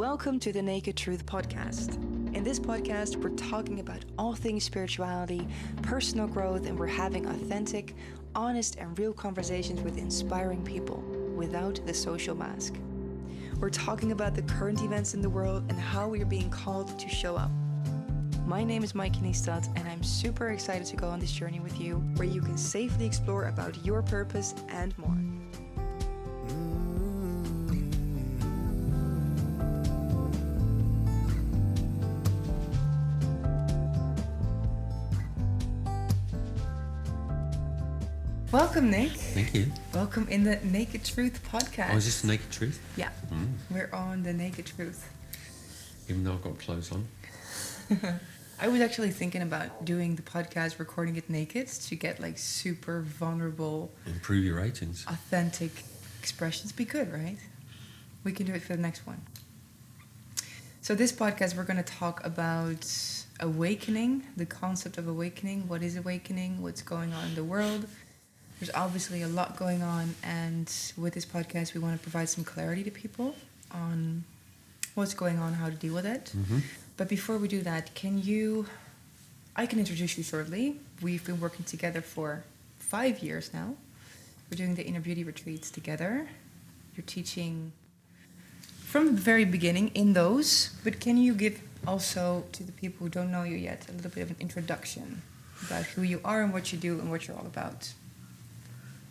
Welcome to the Naked Truth podcast. In this podcast, we're talking about all things spirituality, personal growth, and we're having authentic, honest, and real conversations with inspiring people without the social mask. We're talking about the current events in the world and how we are being called to show up. My name is Mayke, and I'm super excited to go on this journey with you, where you can safely explore about your purpose and more. Welcome, Nick. Thank you. Welcome in the Naked Truth podcast. Oh, is this the Naked Truth? Yeah, We're on the Naked Truth. Even though I've got clothes on. I was actually thinking about doing the podcast, recording it naked, to get like super vulnerable, Improve your ratings. authentic expressions. Be good, right? We can do it for the next one. So this podcast, we're going to talk about awakening, the concept of awakening. What is awakening? What's going on in the world? There's obviously a lot going on, and with this podcast, we want to provide some clarity to people on what's going on, how to deal with it. Mm-hmm. But before we do that, I can introduce you shortly. We've been working together for 5 years now. We're doing the inner beauty retreats together. You're teaching from the very beginning in those, but can you give also to the people who don't know you yet a little bit of an introduction about who you are and what you do and what you're all about?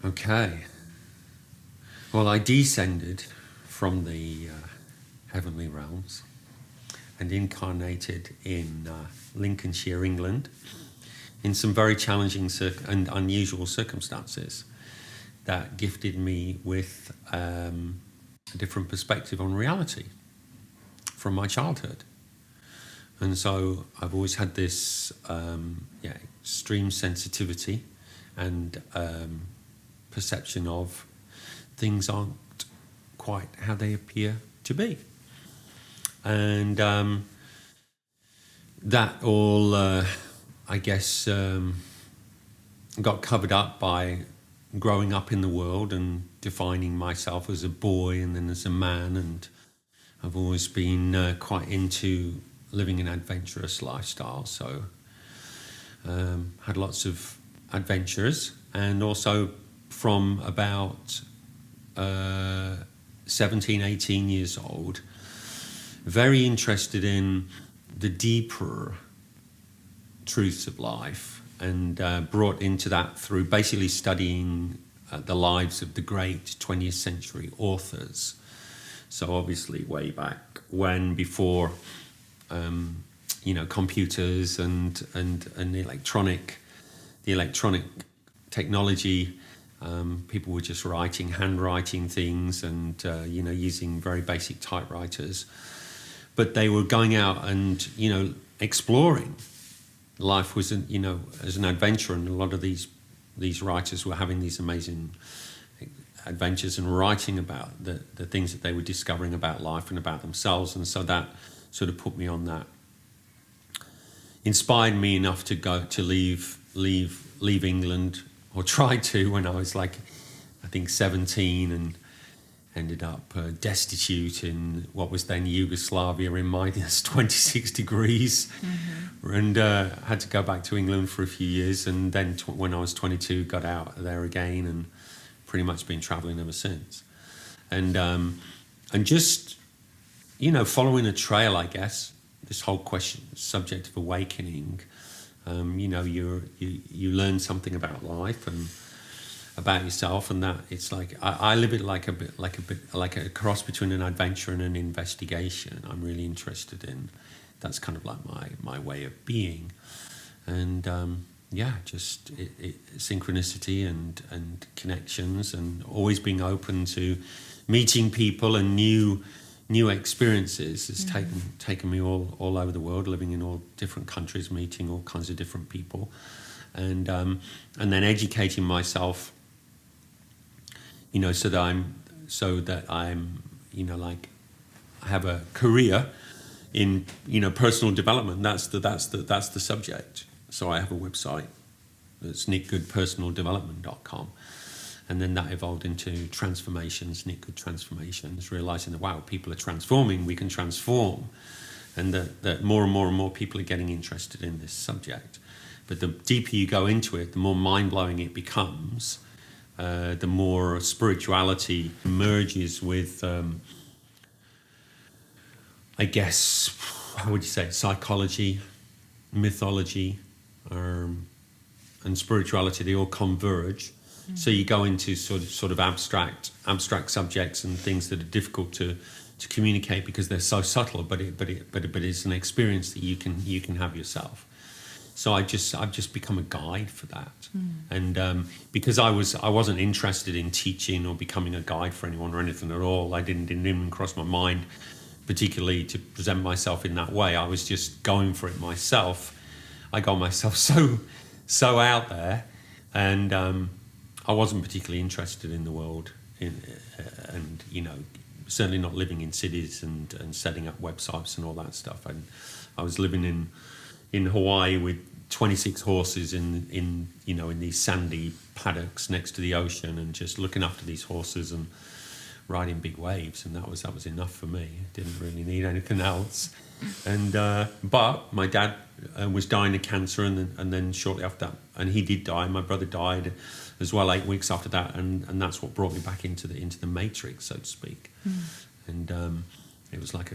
Okay. Well, I descended from the heavenly realms and incarnated in Lincolnshire, England, in some very challenging and unusual circumstances that gifted me with a different perspective on reality from my childhood. And so I've always had this extreme sensitivity and perception of things aren't quite how they appear to be. And that all, got covered up by growing up in the world and defining myself as a boy and then as a man. And I've always been quite into living an adventurous lifestyle. So had lots of adventures, and also from about 17, 18 years old, very interested in the deeper truths of life, and brought into that through basically studying the lives of the great 20th century authors. So obviously way back when, before computers and the electronic technology, people were just handwriting things and using very basic typewriters. But they were going out and, exploring. Life was, as an adventure, and a lot of these writers were having these amazing adventures and writing about the things that they were discovering about life and about themselves. And so that sort of put me on that. Inspired me enough to go to leave England, or tried to, when I was 17, and ended up destitute in what was then Yugoslavia in minus 26 degrees, and had to go back to England for a few years, and then when I was 22 got out there again, and pretty much been travelling ever since, and just following a trail, I guess. This whole subject of awakening, you learn something about life and about yourself, and that it's I live it like a cross between an adventure and an investigation. I'm really interested in. That's kind of like my way of being, and just synchronicity and connections, and always being open to meeting people and new experiences has taken me all over the world, living in all different countries, meeting all kinds of different people, and then educating myself, so that I'm I have a career in personal development. That's the subject. So I have a website that's nickgoodpersonaldevelopment.com, And then that evolved into transformations, good transformations, realizing that, wow, people are transforming, we can transform. And that more and more and more people are getting interested in this subject. But the deeper you go into it, the more mind-blowing it becomes, the more spirituality merges with, I guess, how would you say, psychology, mythology, and spirituality. They all converge. So you go into sort of abstract subjects and things that are difficult to communicate because they're so subtle, but it's an experience that you can have yourself. So I've just become a guide for that, and because I wasn't interested in teaching or becoming a guide for anyone or anything at all. I didn't even cross my mind, particularly to present myself in that way. I was just going for it myself. I got myself so out there, and I wasn't particularly interested in the world, and certainly not living in cities and setting up websites and all that stuff. And I was living in Hawaii with 26 horses in these sandy paddocks next to the ocean, and just looking after these horses and riding big waves, and that was enough for me. I didn't really need anything else. And but my dad was dying of cancer, and then shortly after that, and he did die. My brother died as well 8 weeks after that, and that's what brought me back into the matrix, so to speak. And it was like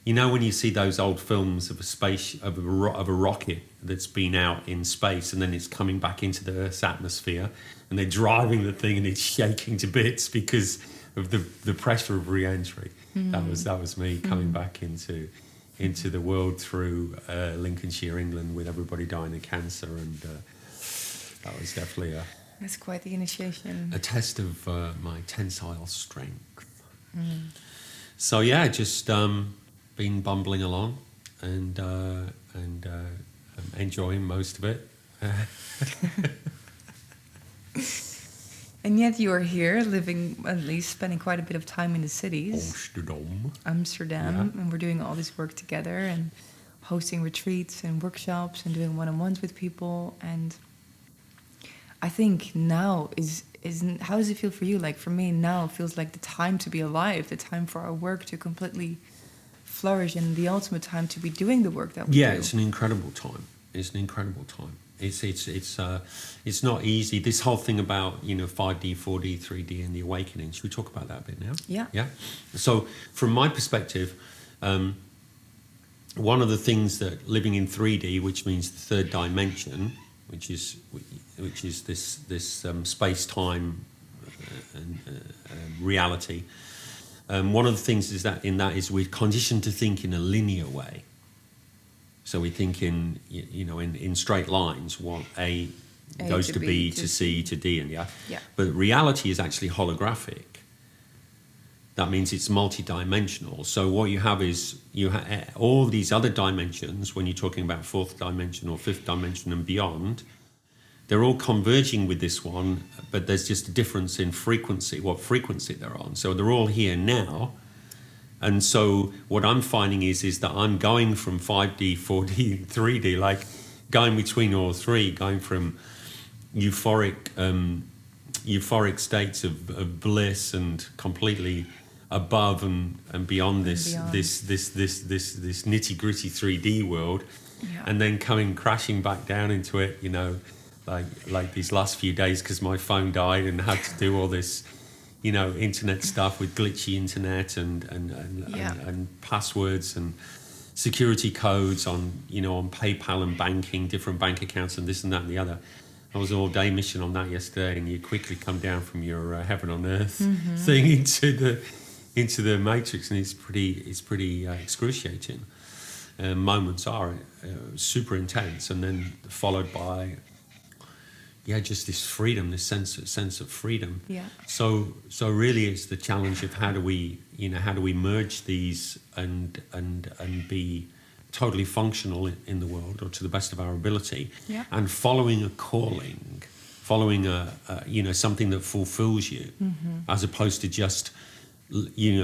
when you see those old films of a rocket that's been out in space, and then it's coming back into the Earth's atmosphere, and they're driving the thing and it's shaking to bits because of the pressure of re-entry. That was me coming back into the world through Lincolnshire, England, with everybody dying of cancer, and that was definitely that's quite the initiation. A test of my tensile strength. So yeah, just been bumbling along and enjoying most of it. And yet you are here, living, at least spending quite a bit of time in the cities. Amsterdam, yeah. And we're doing all this work together and hosting retreats and workshops and doing one-on-ones with people. And I think now isn't how does it feel for you? Like for me now, it feels like the time to be alive, the time for our work to completely flourish, and the ultimate time to be doing the work that we do. Yeah, it's an incredible time. It's an incredible time. It's not easy. This whole thing about 5D, 4D, 3D, and the awakening. Should we talk about that a bit now? Yeah. Yeah. So from my perspective, one of the things that living in 3D, which means the third dimension, which is this space-time and reality. One of the things is that we're conditioned to think in a linear way. So we think in straight lines. What A goes to B to C to D, and yeah. But reality is actually holographic. That means it's multi-dimensional. So what you have is all these other dimensions. When you're talking about fourth dimension or fifth dimension and beyond, they're all converging with this one, but there's just a difference in frequency, what frequency they're on. So they're all here now. And so what I'm finding is that I'm going from 5D, 4D, 3D, like going between all three, going from euphoric states of bliss and completely above and beyond this nitty-gritty 3D world, and then coming crashing back down into it, like these last few days, because my phone died and had to do all this internet stuff with glitchy internet and passwords and security codes on PayPal and banking, different bank accounts and this and that and the other. I was all day mission on that yesterday, and you quickly come down from your heaven on earth thing into the matrix, and it's pretty excruciating. Moments are super intense, and then followed by just this freedom, this sense of freedom. Yeah. So really, it's the challenge of how do we merge these and be totally functional in the world, or to the best of our ability, and following a calling, following a something that fulfills you, as opposed to just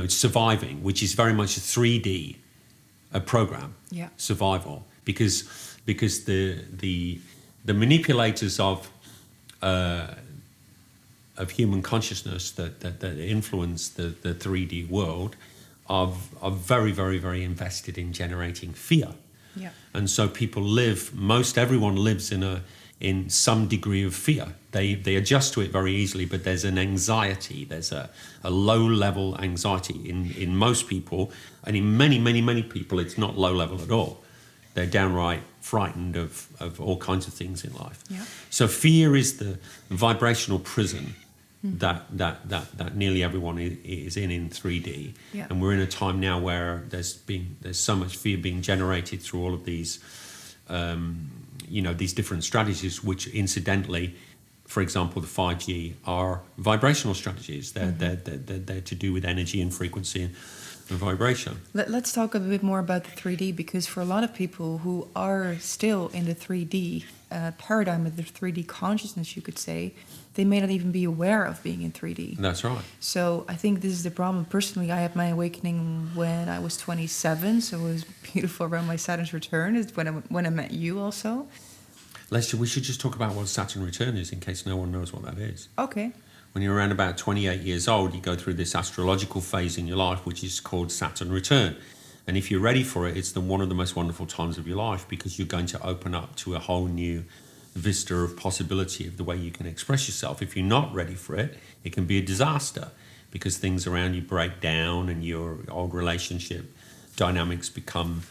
surviving, which is very much a 3D program, survival, because the manipulators of of human consciousness that influence the 3D world are very, very, very invested in generating fear. Yeah. And so most everyone lives in some degree of fear. They adjust to it very easily, but there's an anxiety, there's a low level anxiety in most people, and in many, many, many people it's not low level at all. They're downright frightened of all kinds of things in life. Yeah. So fear is the vibrational prison that nearly everyone is in 3D. Yeah. And we're in a time now where there's so much fear being generated through all of these these different strategies, which incidentally, for example, the 5G are vibrational strategies. They're to do with energy and frequency and vibration. Let's talk a bit more about the 3D, because for a lot of people who are still in the 3D paradigm of the 3D consciousness, you could say, they may not even be aware of being in 3D. That's right. So I think this is the problem. Personally, I had my awakening when I was 27, so it was beautiful around my Saturn's return, is when I met you also. We should just talk about what Saturn Return is in case no one knows what that is. Okay. When you're around about 28 years old, you go through this astrological phase in your life, which is called Saturn Return. And if you're ready for it, it's one of the most wonderful times of your life, because you're going to open up to a whole new vista of possibility of the way you can express yourself. If you're not ready for it, it can be a disaster, because things around you break down and your old relationship dynamics become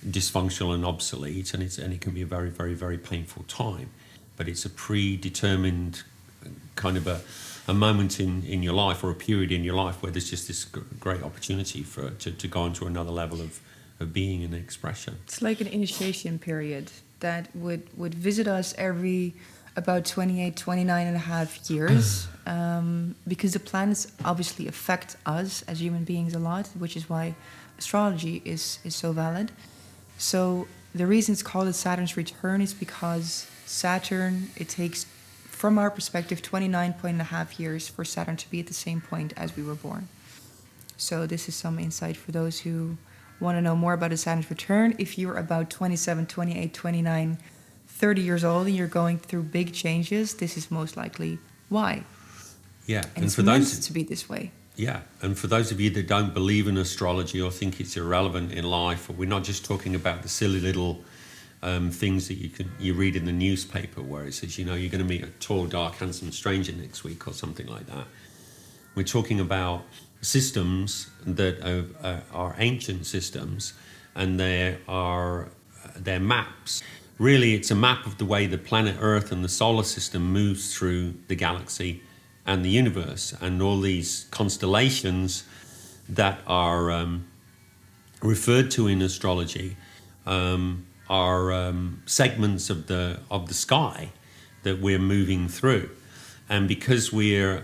dysfunctional and obsolete, and it can be a very, very, very painful time. But it's a predetermined kind of a moment in your life, or a period in your life, where there's just this great opportunity to go on to another level of being and expression. It's like an initiation period that would visit us every about 28, 29 and a half years, because the planets obviously affect us as human beings a lot, which is why astrology is so valid. So the reason it's called a Saturn's return is because Saturn, it takes, from our perspective, 29.5 years for Saturn to be at the same point as we were born. So this is some insight for those who want to know more about a Saturn's return. If you're about 27, 28, 29, 30 years old and you're going through big changes, this is most likely why. Yeah, and it's meant to be this way. Yeah, and for those of you that don't believe in astrology or think it's irrelevant in life, we're not just talking about the silly little things that you read in the newspaper where it says, you're going to meet a tall, dark, handsome stranger next week or something like that. We're talking about systems that are ancient systems, and they're maps. Really, it's a map of the way the planet Earth and the solar system moves through the galaxy and the universe, and all these constellations that are referred to in astrology are segments of the sky that we're moving through. And because we're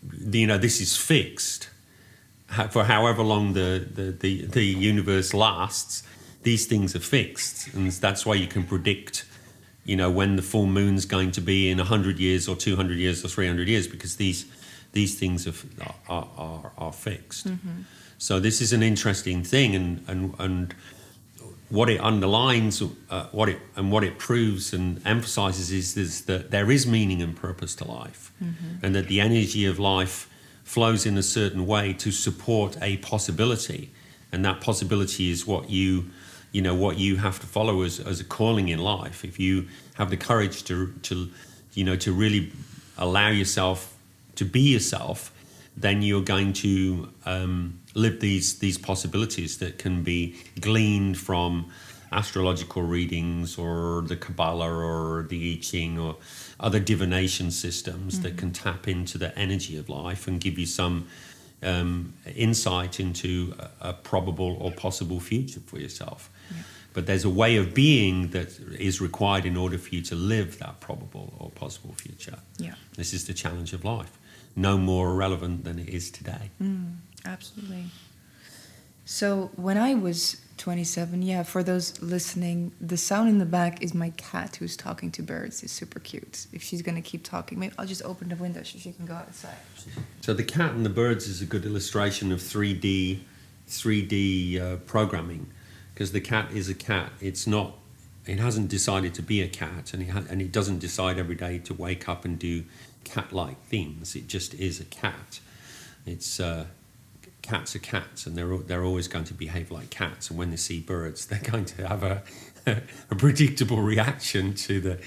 this is fixed for however long the universe lasts. These things are fixed, and that's why you can predict when the full moon's going to be in 100 years or 200 years or 300 years, because these things are fixed. Mm-hmm. So this is an interesting thing, and what it underlines, what it proves and emphasizes is that there is meaning and purpose to life, mm-hmm. and that the energy of life flows in a certain way to support a possibility, and that possibility is what you have to follow as a calling in life. If you have the courage to really allow yourself to be yourself, then you're going to live these possibilities that can be gleaned from astrological readings or the Kabbalah or the I Ching or other divination systems, mm-hmm. that can tap into the energy of life and give you some insight into a probable or possible future for yourself. Yeah. But there's a way of being that is required in order for you to live that probable or possible future. Yeah. This is the challenge of life. No more relevant than it is today. Absolutely. So when I was 27, for those listening, the sound in the back is my cat who's talking to birds. It's super cute. If she's going to keep talking, maybe I'll just open the window so she can go outside. So the cat and the birds is a good illustration of 3D programming, because the cat is a cat. It's not it hasn't decided to be a cat, and it doesn't decide every day to wake up and do cat-like things. It just is a cat. It's cats are cats, and they're always going to behave like cats. And when they see birds, they're going to have a predictable reaction to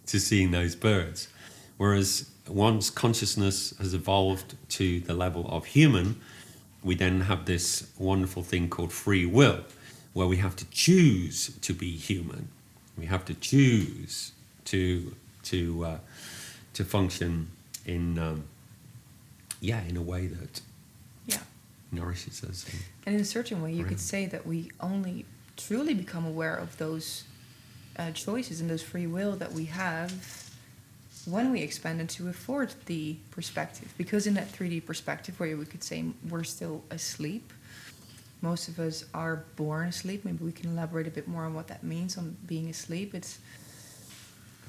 seeing those birds. Whereas once consciousness has evolved to the level of human, we then have this wonderful thing called free will, where we have to choose to be human. We have to choose to function in a way that nourishes us. And in a certain way, you could say that we only truly become aware of those choices and those free will that we have when we expand into a 4D perspective. Because in that 3D perspective, where we could say we're still asleep, most of us are born asleep. Maybe we can elaborate a bit more on what that means, on being asleep. It's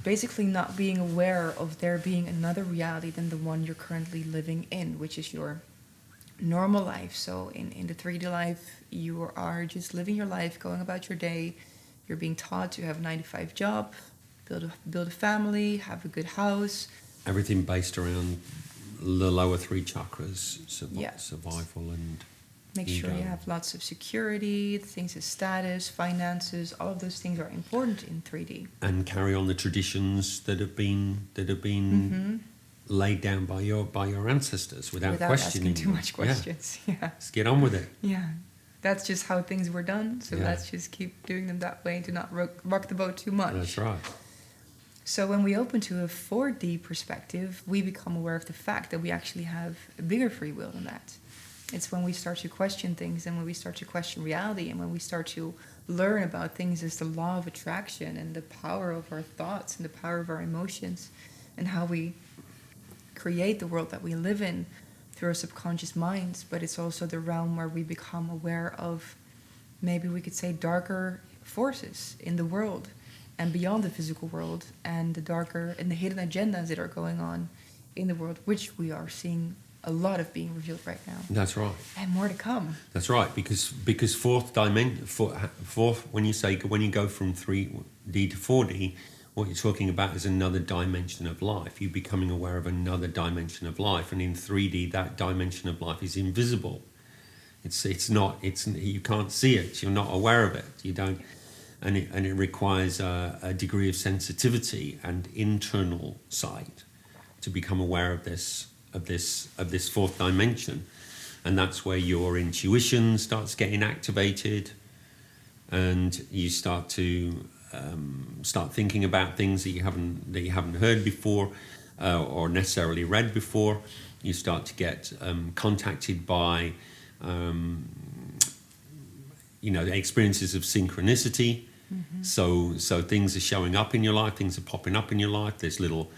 basically not being aware of there being another reality than the one you're currently living in, which is your normal life. So in the 3D life, you are just living your life, going about your day. You're being taught to have a 9-to-5 job, build a family, have a good house. Everything based around the lower 3 chakras, survival and make ego. sure you have lots of security, things as status, finances. All of those things are important in 3D. And carry on the traditions that have been laid down by your ancestors without questioning. Asking too much questions. Yeah. Let's get on with it. Yeah. That's just how things were done. So let's just keep doing them that way and do not rock the boat too much. That's right. So when we open to a 4D perspective, we become aware of the fact that we actually have a bigger free will than that. It's when we start to question things and when we start to question reality and when we start to learn about things as the law of attraction and the power of our thoughts and the power of our emotions and how we create the world that we live in through our subconscious minds. But it's also the realm where we become aware of, maybe we could say, darker forces in the world and beyond the physical world, and the darker and the hidden agendas that are going on in the world, which we are seeing a lot of being revealed right now. That's right. And more to come. That's right, because fourth dimension, when you go from 3D to 4D, what you're talking about is another dimension of life. You're becoming aware of another dimension of life, and in 3D, that dimension of life is invisible. You can't see it. You're not aware of it. You don't. And it requires a degree of sensitivity and internal sight to become aware of this fourth dimension, and that's where your intuition starts getting activated, and you start to start thinking about things that you haven't heard before or necessarily read before. You start to get contacted by experiences of synchronicity. Mm-hmm. So things are showing up in your life, things are popping up in your life. There's little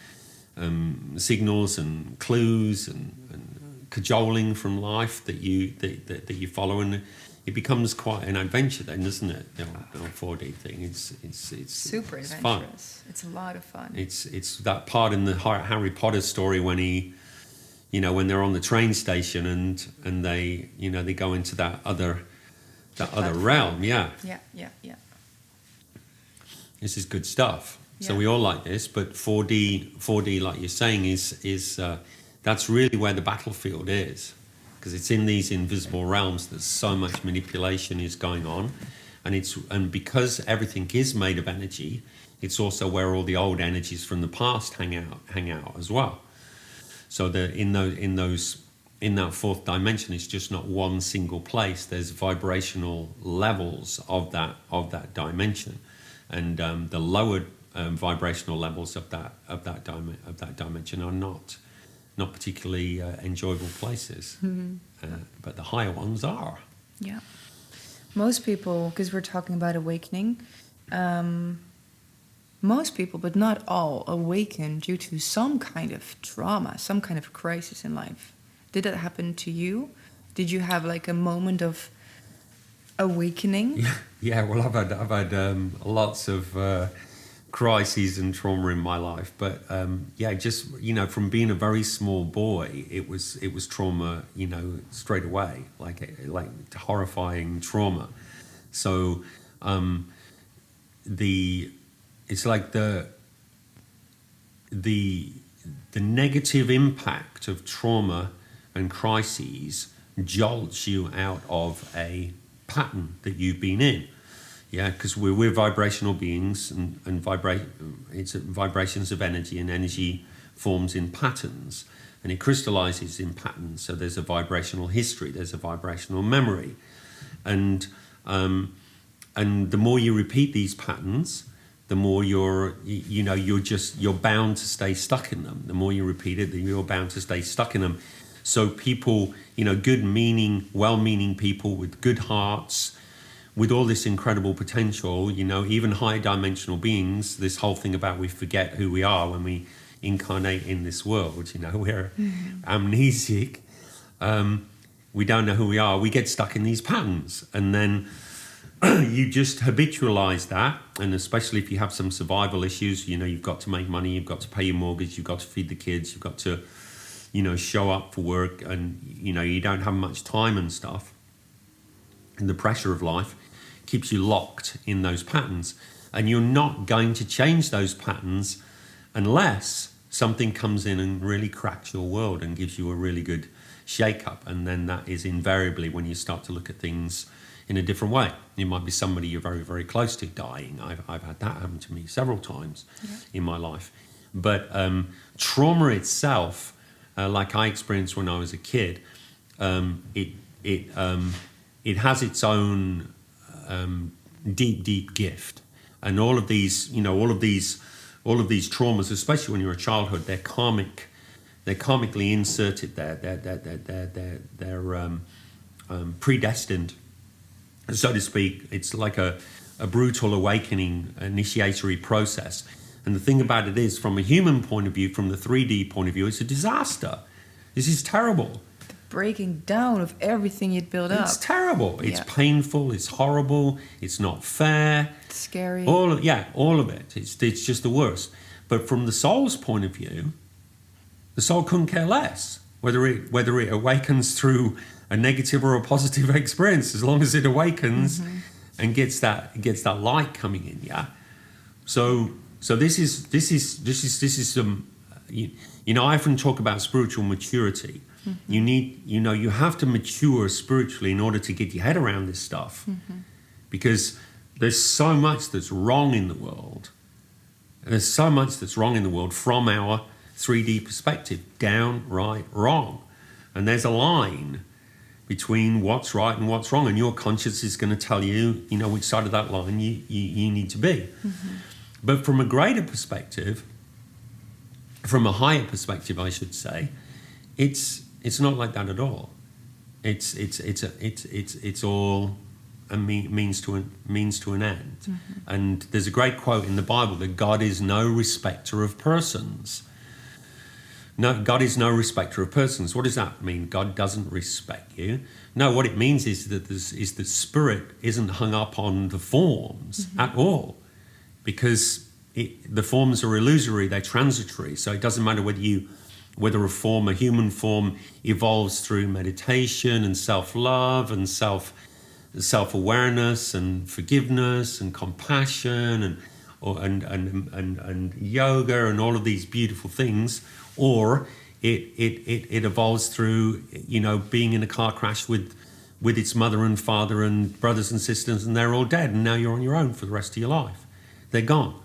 signals and clues and cajoling from life that you follow, and it becomes quite an adventure then, doesn't it? The old 4D thing. It's super it's adventurous. Fun. It's a lot of fun. It's that part in the Harry Potter story when when they're on the train station and they go into that other realm. Yeah. This is good stuff. So we all like this, but 4D, like you're saying, is that's really where the battlefield is, because it's in these invisible realms that so much manipulation is going on, and because everything is made of energy, it's also where all the old energies from the past hang out as well. So in that fourth dimension, it's just not one single place. There's vibrational levels of that dimension, and the lower vibrational levels of that dimension are not particularly enjoyable places, but the higher ones are. Yeah, most people, because we're talking about awakening, most people, but not all, awaken due to some kind of trauma, some kind of crisis in life. Did that happen to you? Did you have like a moment of awakening? Yeah. Well, I've had lots of crises and trauma in my life, but just from being a very small boy, it was trauma, straight away, like horrifying trauma. So it's like the negative impact of trauma and crises jolts you out of a pattern that you've been in. Yeah, because we're vibrational beings, and it's vibrations of energy, and energy forms in patterns, and it crystallizes in patterns. So there's a vibrational history, there's a vibrational memory, and the more you repeat these patterns, the more you're bound to stay stuck in them. The more you repeat it, you're bound to stay stuck in them. So people, well-meaning people with good hearts, with all this incredible potential, even high dimensional beings, this whole thing about we forget who we are when we incarnate in this world, we're amnesic. We don't know who we are. We get stuck in these patterns. And then you just habitualize that. And especially if you have some survival issues, you've got to make money, you've got to pay your mortgage, you've got to feed the kids, you've got to, show up for work, and, you don't have much time and stuff. And the pressure of life keeps you locked in those patterns. And you're not going to change those patterns unless something comes in and really cracks your world and gives you a really good shake-up. And then that is invariably when you start to look at things in a different way. It might be somebody you're very, very close to dying. I've had that happen to me several times in my life. But trauma itself, like I experienced when I was a kid, it has its own deep gift. And all of these traumas, especially when you're a childhood, they're karmic. They're karmically inserted there. They're predestined, so to speak. It's like a brutal awakening, initiatory process. And the thing about it is, from a human point of view, from the 3D point of view, it's a disaster. This is terrible. The breaking down of everything you'd built up. It's terrible. It's painful. It's horrible. It's not fair. It's scary. All of it. It's just the worst. But from the soul's point of view, the soul couldn't care less whether it awakens through a negative or a positive experience, as long as it awakens and gets that light coming in. Yeah. So this is some. I often talk about spiritual maturity. You have to mature spiritually in order to get your head around this stuff, because there's so much that's wrong in the world. There's so much that's wrong in the world from our 3D perspective, downright wrong. And there's a line between what's right and what's wrong, and your conscience is going to tell you, which side of that line you need to be. But from a greater perspective, from a higher perspective, I should say, it's not like that at all. It's all a means to an end. And there's a great quote in the Bible that God is no respecter of persons. No, God is no respecter of persons. What does that mean? God doesn't respect you. No, what it means is that the spirit isn't hung up on the forms at all, because the forms are illusory, they're transitory. So it doesn't matter whether a human form evolves through meditation and self-love and self-awareness and forgiveness and compassion and yoga and all of these beautiful things, or it evolves through being in a car crash with its mother and father and brothers and sisters, and they're all dead, and now you're on your own for the rest of your life. They're gone.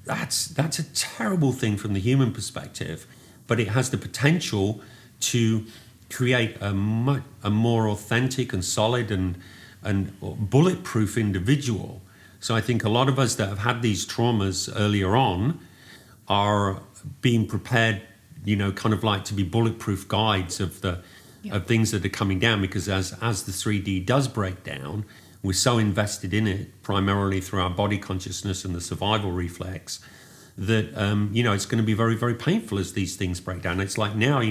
That's a terrible thing from the human perspective, but it has the potential to create a more authentic and solid and bulletproof individual. So I think a lot of us that have had these traumas earlier on are being prepared, kind of like to be bulletproof guides of things that are coming down, because as the 3D does break down, we're so invested in it, primarily through our body consciousness and the survival reflex, that it's going to be very, very painful as these things break down. It's like now,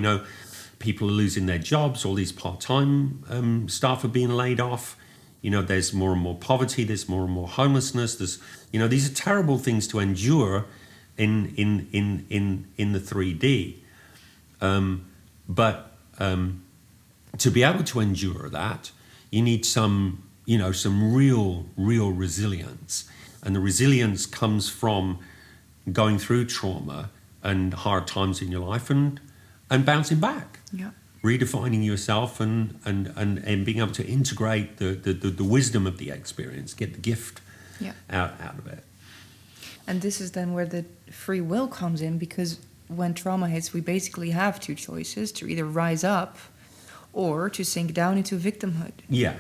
people are losing their jobs, all these part-time staff are being laid off. There's more and more poverty, there's more and more homelessness. There's, these are terrible things to endure in the 3D. But to be able to endure that, you need some real resilience. And the resilience comes from going through trauma and hard times in your life and bouncing back. Yeah. Redefining yourself and being able to integrate the wisdom of the experience, get the gift out of it. And this is then where the free will comes in, because when trauma hits, we basically have two choices: to either rise up or to sink down into victimhood. Yeah.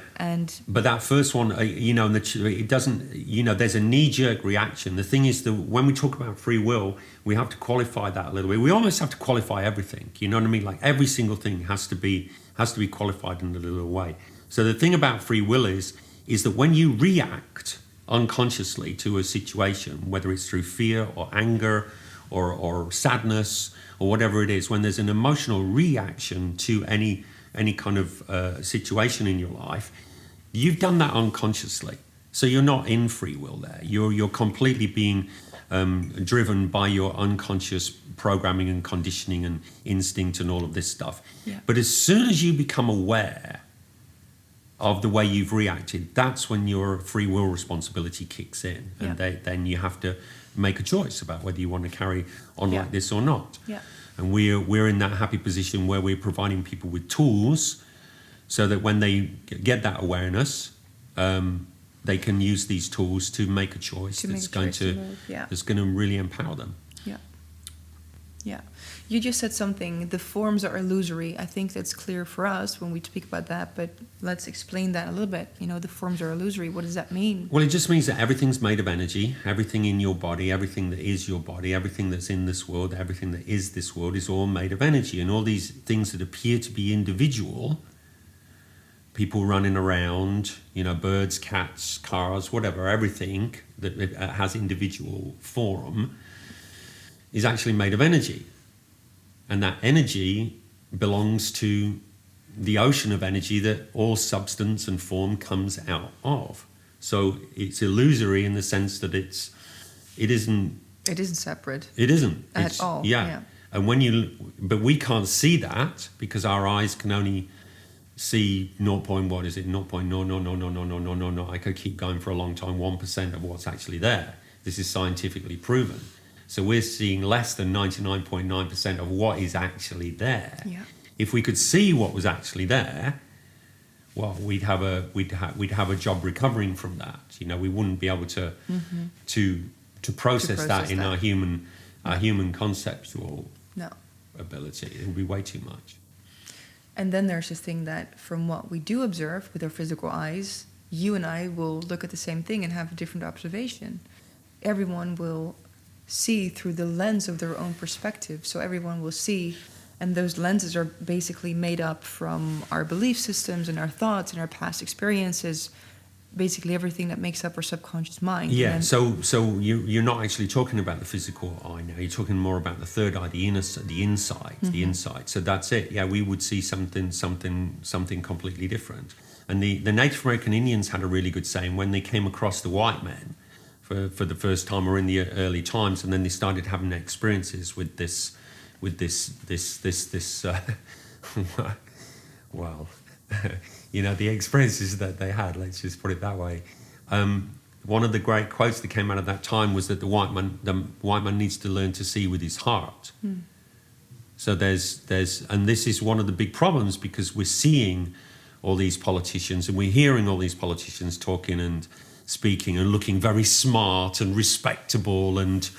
But that first one, it doesn't, there's a knee-jerk reaction. The thing is that when we talk about free will, we have to qualify that a little bit. We almost have to qualify everything. You know what I mean? Like every single thing has to be qualified in a little way. So the thing about free will is that when you react unconsciously to a situation, whether it's through fear or anger or sadness or whatever it is, when there's an emotional reaction to any kind of situation in your life, you've done that unconsciously. So you're not in free will there. You're completely being driven by your unconscious programming and conditioning and instinct and all of this stuff. Yeah. But as soon as you become aware of the way you've reacted, that's when your free will responsibility kicks in. And then you have to make a choice about whether you want to carry on like this or not. Yeah. And we're in that happy position where we're providing people with tools so that when they get that awareness, they can use these tools to make a choice that's going to really empower them. Yeah. Yeah. You just said something, the forms are illusory. I think that's clear for us when we speak about that, but let's explain that a little bit. The forms are illusory. What does that mean? Well, it just means that everything's made of energy. Everything in your body, everything that is your body, everything that's in this world, everything that is this world is all made of energy. And all these things that appear to be individual, people running around, birds, cats, cars, whatever, everything that has individual form is actually made of energy. And that energy belongs to the ocean of energy that all substance and form comes out of. So it's illusory in the sense that it isn't separate. It isn't at all. Yeah. And but we can't see that because our eyes can only see 0.0. I could keep going for a long time, 1% of what's actually there. This is scientifically proven. So we're seeing less than 99.9% of what is actually there. Yeah. If we could see what was actually there, well, we'd have a job recovering from that. We wouldn't be able to process that in our human conceptual ability. It would be way too much. And then there's this thing that from what we do observe with our physical eyes, you and I will look at the same thing and have a different observation. Everyone will see through the lens of their own perspective. So everyone will see, and those lenses are basically made up from our belief systems and our thoughts and our past experiences, basically everything that makes up our subconscious mind. Yeah, so you're not actually talking about the physical eye now. You're talking more about the third eye, the inside, the inside. So that's it. Yeah, we would see something completely different. And the Native American Indians had a really good saying when they came across the white men for the first time or in the early times, and then they started having experiences with this well, the experiences that they had, let's just put it that way. One of the great quotes that came out of that time was that the white man needs to learn to see with his heart. So and this is one of the big problems, because we're seeing all these politicians and we're hearing all these politicians talking and speaking and looking very smart and respectable, and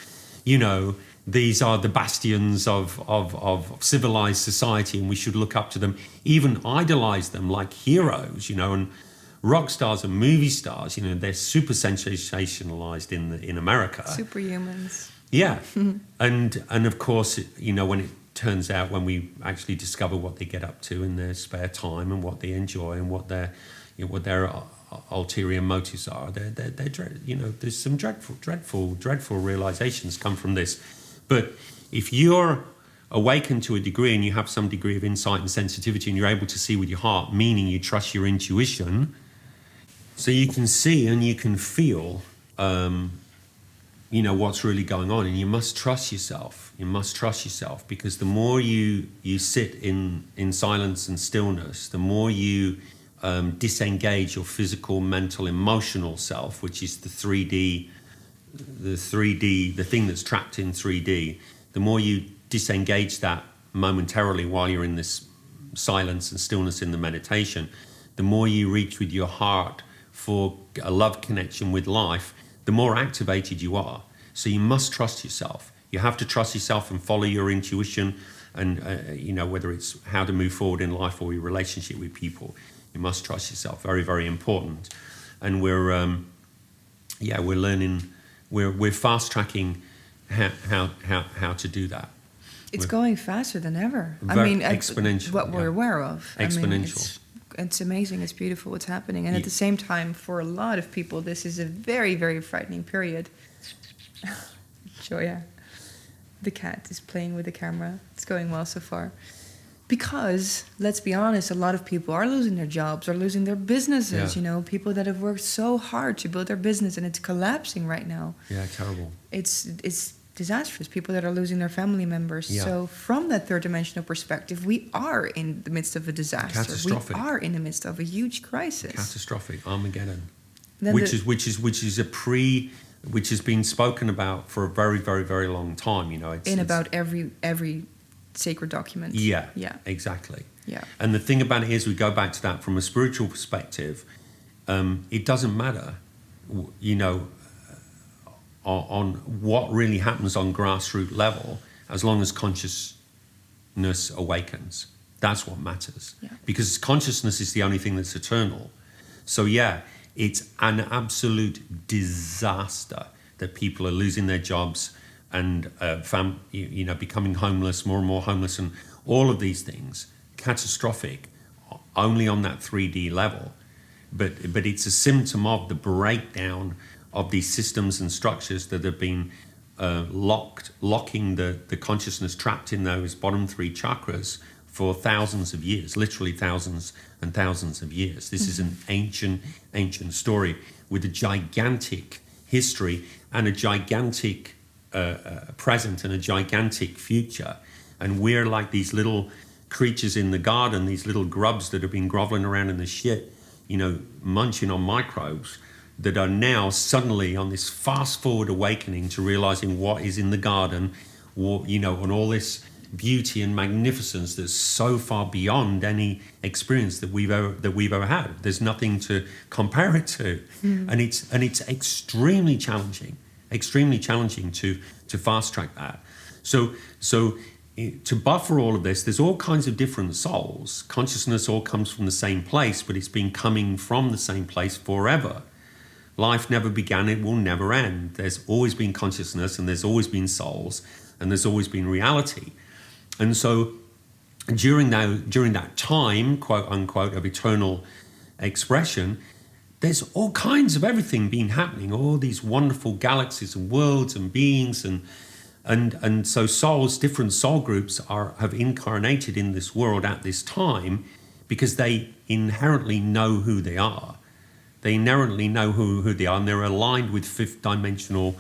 these are the bastions of civilized society, and we should look up to them, even idolize them like heroes, and rock stars and movie stars. They're super sensationalized in America. Superhumans. Yeah, and of course, when it turns out, when we actually discover what they get up to in their spare time and what they enjoy and what their ulterior motives are, they're there's some dreadful realizations come from this. But if you're awakened to a degree and you have some degree of insight and sensitivity and you're able to see with your heart, meaning you trust your intuition, so you can see and you can feel what's really going on, and you must trust yourself. Because the more you sit in silence and stillness, the more you disengage your physical, mental, emotional self, which is the 3D the 3D, the thing that's trapped in 3D, the more you disengage that momentarily while you're in this silence and stillness in the meditation, the more you reach with your heart for a love connection with life, the more activated you are. So you must trust yourself. You have to trust yourself and follow your intuition, and whether it's how to move forward in life or your relationship with people, you must trust yourself. Very, very important. And we're learning, we're fast tracking how to do that. It's going faster than ever. Exponential. What we're aware of. Exponential. It's amazing. It's beautiful what's happening. And at the same time, for a lot of people, this is a very, very frightening period. Joya, the cat, is playing with the camera. It's going well so far. Because, let's be honest, a lot of people are losing their jobs, are losing their businesses. Yeah. People that have worked so hard to build their business, and it's collapsing right now. Yeah, terrible. It's disastrous. People that are losing their family members. Yeah. So from that third dimensional perspective, we are in the midst of a disaster. Catastrophic. We are in the midst of a huge crisis. Catastrophic. Armageddon. Then which has been spoken about for a very, very, very long time. It's about every sacred document. Yeah. Yeah. Exactly. Yeah. And the thing about it is, we go back to that from a spiritual perspective. It doesn't matter, on what really happens on grassroots level, as long as consciousness awakens. That's what matters. Yeah. Because consciousness is the only thing that's eternal. So it's an absolute disaster that people are losing their jobs and becoming homeless, more and more homeless, and all of these things. Catastrophic, only on that 3D level. But it's a symptom of the breakdown of these systems and structures that have been locking the consciousness trapped in those bottom three chakras for thousands of years, literally thousands and thousands of years. This is an ancient story with a gigantic history and a gigantic present and a gigantic future. And we're like these little creatures in the garden, these little grubs that have been groveling around in the shit, munching on microbes, that are now suddenly on this fast forward awakening to realizing what is in the garden, and all this beauty and magnificence that's so far beyond any experience that we've ever had. There's nothing to compare it to, and it's extremely challenging to fast track that. So to buffer all of this, there's all kinds of different souls. Consciousness all comes from the same place, but it's been coming from the same place forever. Life never began, it will never end. There's always been consciousness, and there's always been souls, and there's always been reality. And so during that time, quote unquote, of eternal expression, there's all kinds of everything been happening, all these wonderful galaxies and worlds and beings, and so souls, different soul groups have incarnated in this world at this time because they inherently know who they are. They inherently know who they are, and they're aligned with fifth dimensional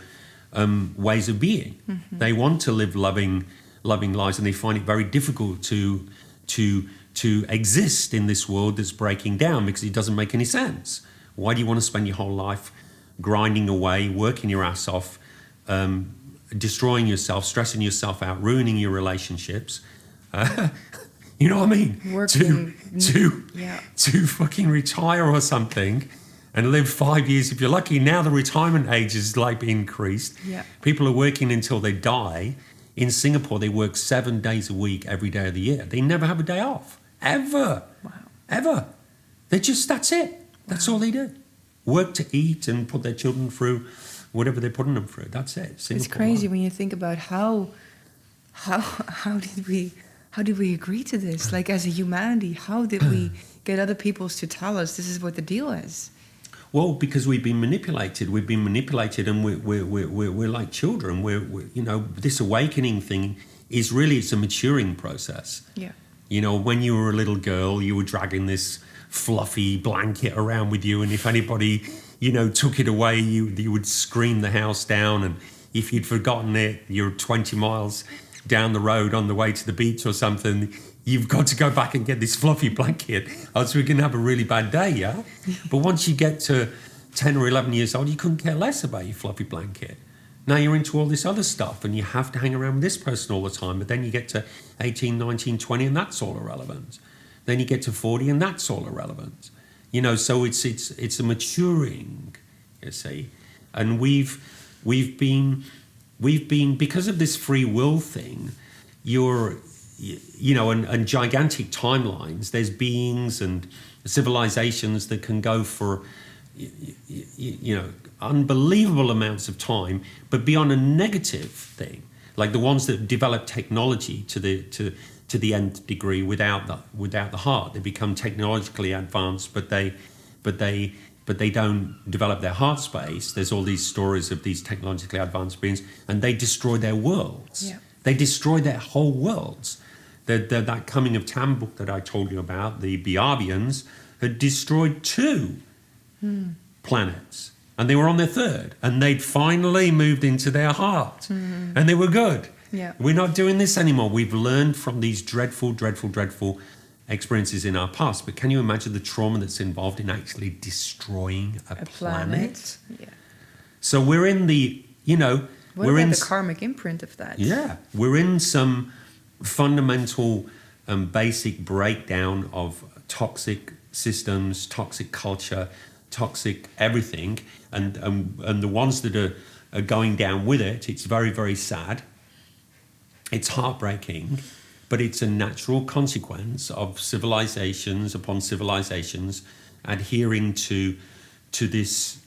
ways of being. Mm-hmm. They want to live loving lives, and they find it very difficult to exist in this world that's breaking down because it doesn't make any sense. Why do you want to spend your whole life grinding away, working your ass off, destroying yourself, stressing yourself out, ruining your relationships? You know what I mean? Working to fucking retire or something and live 5 years if you're lucky. Now the retirement age is like being increased. Yeah. People are working until they die. In Singapore, they work 7 days a week every day of the year. They never have a day off. Ever. Wow. Ever. That's it. That's all they do. Work to eat and put their children through whatever they're putting them through. That's it. Singapore, it's crazy when you think about how did we agree to this? Like, as a humanity, how did we get other peoples to tell us this is what the deal is? Well, because we've been manipulated, and we're like children. We're this awakening thing is really, it's a maturing process. Yeah. When you were a little girl, you were dragging this fluffy blanket around with you, and if anybody, took it away, you would scream the house down, and if you'd forgotten it, you're 20 miles down the road on the way to the beach or something, you've got to go back and get this fluffy blanket, else we can have a really bad day, yeah? But once you get to 10 or 11 years old, you couldn't care less about your fluffy blanket. Now you're into all this other stuff and you have to hang around with this person all the time. But then you get to 18, 19, 20 and that's all irrelevant. Then you get to 40 and that's all irrelevant. You know, so it's a maturing, you see. And we've been, because of this free will thing, and gigantic timelines, there's beings and civilizations that can go for, unbelievable amounts of time, but be on a negative thing, like the ones that develop technology to the nth degree without the heart. They become technologically advanced, but they don't develop their heart space. There's all these stories of these technologically advanced beings, and they destroy their worlds. Yeah. They destroy their whole worlds. That coming of Tam book that I told you about, the Biavians, had destroyed 2 planets, and they were on their 3rd, and they'd finally moved into their heart, and they were good. Yeah. We're not doing this anymore. We've learned from these dreadful, dreadful, dreadful experiences in our past. But can you imagine the trauma that's involved in actually destroying a planet? Yeah. So we're in the, we're in the karmic imprint of that. Yeah. We're in some fundamental basic breakdown of toxic systems, toxic culture, toxic everything, and the ones that are going down with it, it's very, very sad. It's heartbreaking, but it's a natural consequence of civilizations upon civilizations adhering to this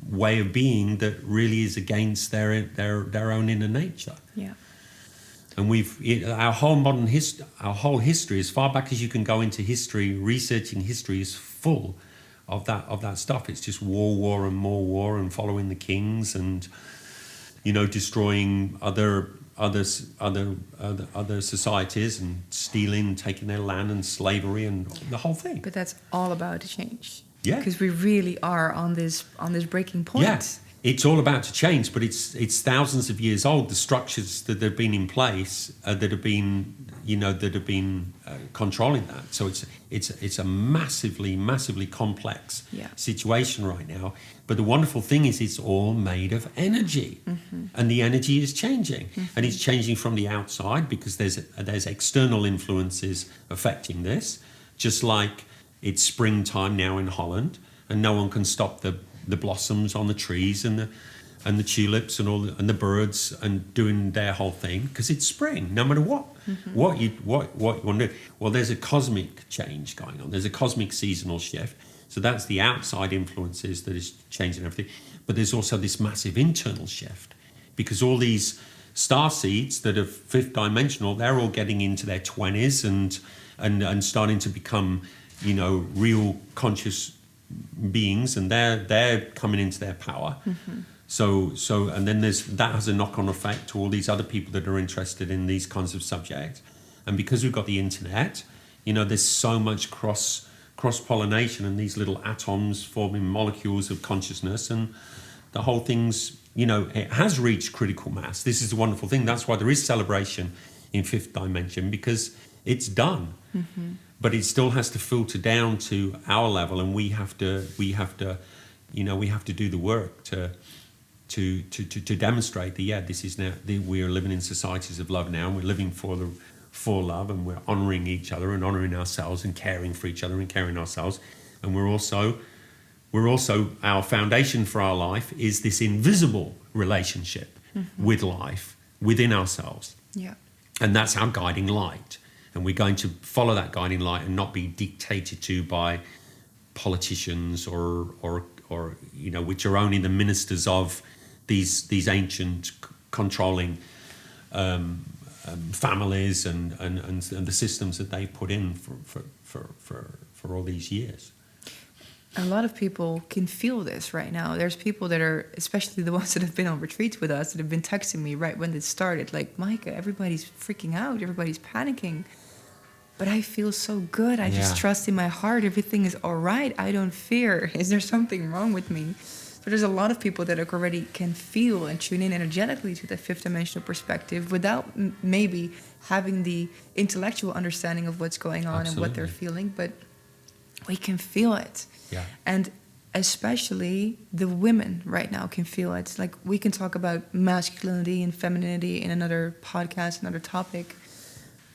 way of being that really is against their own inner nature. Yeah. And our whole history, as far back as you can go into history, researching history is full of that stuff. It's just war and more war and following the kings and destroying other societies and stealing, taking their land and slavery and the whole thing. But that's all about to change. Yeah. Because we really are on this breaking point. Yeah. It's all about to change, but it's thousands of years old. The structures that have been in place that have been controlling that. So it's a massively complex situation right now. But the wonderful thing is, it's all made of energy, and the energy is changing, and it's changing from the outside because there's external influences affecting this. Just like it's springtime now in Holland, and no one can stop the blossoms on the trees and the tulips and the birds and doing their whole thing because it's spring. No matter what you want to do. Well, there's a cosmic change going on. There's a cosmic seasonal shift. So that's the outside influences that is changing everything. But there's also this massive internal shift because all these star seeds that are 5th dimensional, they're all getting into their 20s and starting to become, real conscious beings, and they're coming into their power. So and then that has a knock-on effect to all these other people that are interested in these kinds of subjects. And because we've got the internet, there's so much cross-pollination and these little atoms forming molecules of consciousness, and the whole thing's, it has reached critical mass. This is a wonderful thing. That's why there is celebration in 5th dimension, because it's done. But it still has to filter down to our level, and we have to do the work to demonstrate that this is now we are living in societies of love now, and we're living for love, and we're honouring each other and honouring ourselves and caring for each other and caring ourselves, and we're also our foundation for our life is this invisible relationship with life within ourselves. Yeah, and that's our guiding light. And we're going to follow that guiding light and not be dictated to by politicians or which are only the ministers of these ancient controlling families and the systems that they put in for all these years. A lot of people can feel this right now. There's people that are, especially the ones that have been on retreats with us, that have been texting me right when it started, like, Mayke, everybody's freaking out, everybody's panicking. But I feel so good. I just trust in my heart. Everything is all right. I don't fear. Is there something wrong with me? So there's a lot of people that already can feel and tune in energetically to the 5th dimensional perspective without maybe having the intellectual understanding of what's going on and what they're feeling. But we can feel it. Yeah. And especially the women right now can feel it. Like, we can talk about masculinity and femininity in another podcast, another topic.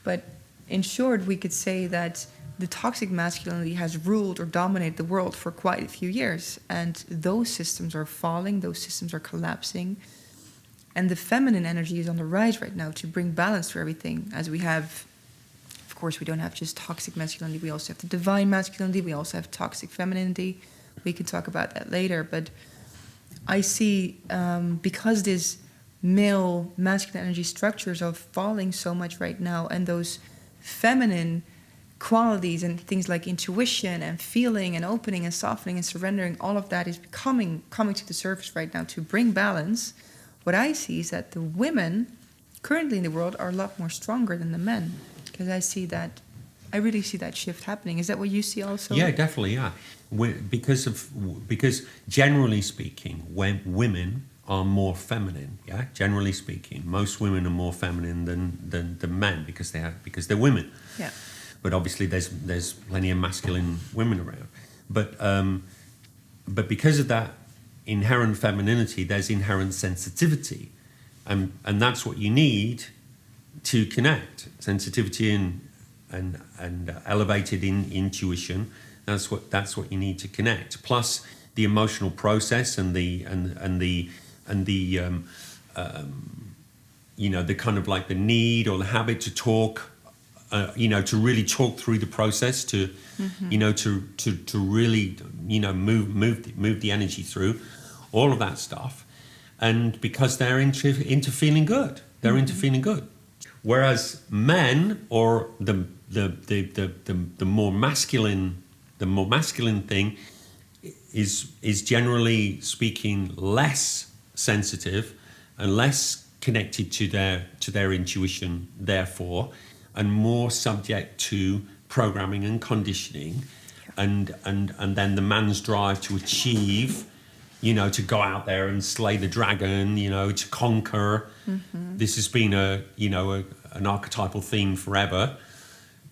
But in short, we could say that the toxic masculinity has ruled or dominated the world for quite a few years. And those systems are falling, those systems are collapsing. And the feminine energy is on the rise right now to bring balance to everything. As we have, of course, we don't have just toxic masculinity, we also have the divine masculinity, we also have toxic femininity. We can talk about that later. But I see, because these male masculine energy structures are falling so much right now, and those feminine qualities and things like intuition and feeling and opening and softening and surrendering, all of that is coming to the surface right now to bring balance. What I see is that the women currently in the world are a lot more stronger than the men, because I really see that shift happening. Is that what you see also? Yeah, definitely. Yeah, because generally speaking, when women are more feminine. Yeah, generally speaking, most women are more feminine than men because they're women. Yeah. But obviously, there's plenty of masculine women around. But because of that inherent femininity, there's inherent sensitivity, and that's what you need to connect. Sensitivity and elevated intuition. That's what you need to connect. Plus the emotional process and the the kind of like the need or the habit to talk, to really talk through the process, to to really move the energy through, all of that stuff, and because they're into feeling good, they're into feeling good, whereas men or the more masculine thing is generally speaking less sensitive and less connected to their intuition, therefore, and more subject to programming and conditioning, and then the man's drive to achieve, to go out there and slay the dragon, to conquer. This has been an archetypal theme forever.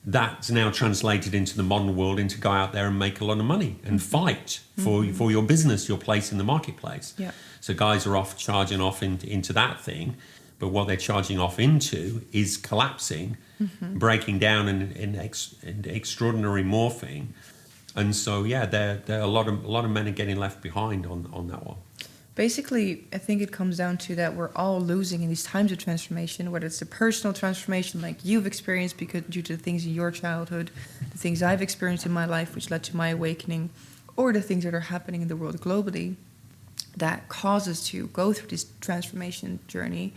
That's now translated into the modern world into go out there and make a lot of money and fight for your business, your place in the marketplace. Yeah. So guys are charging off into that thing, but what they're charging off into is collapsing, breaking down and extraordinary morphing. And so there are a lot of men are getting left behind on that one. Basically, I think it comes down to that we're all losing in these times of transformation, whether it's the personal transformation like you've experienced due to the things in your childhood, the things I've experienced in my life which led to my awakening, or the things that are happening in the world globally that cause us to go through this transformation journey.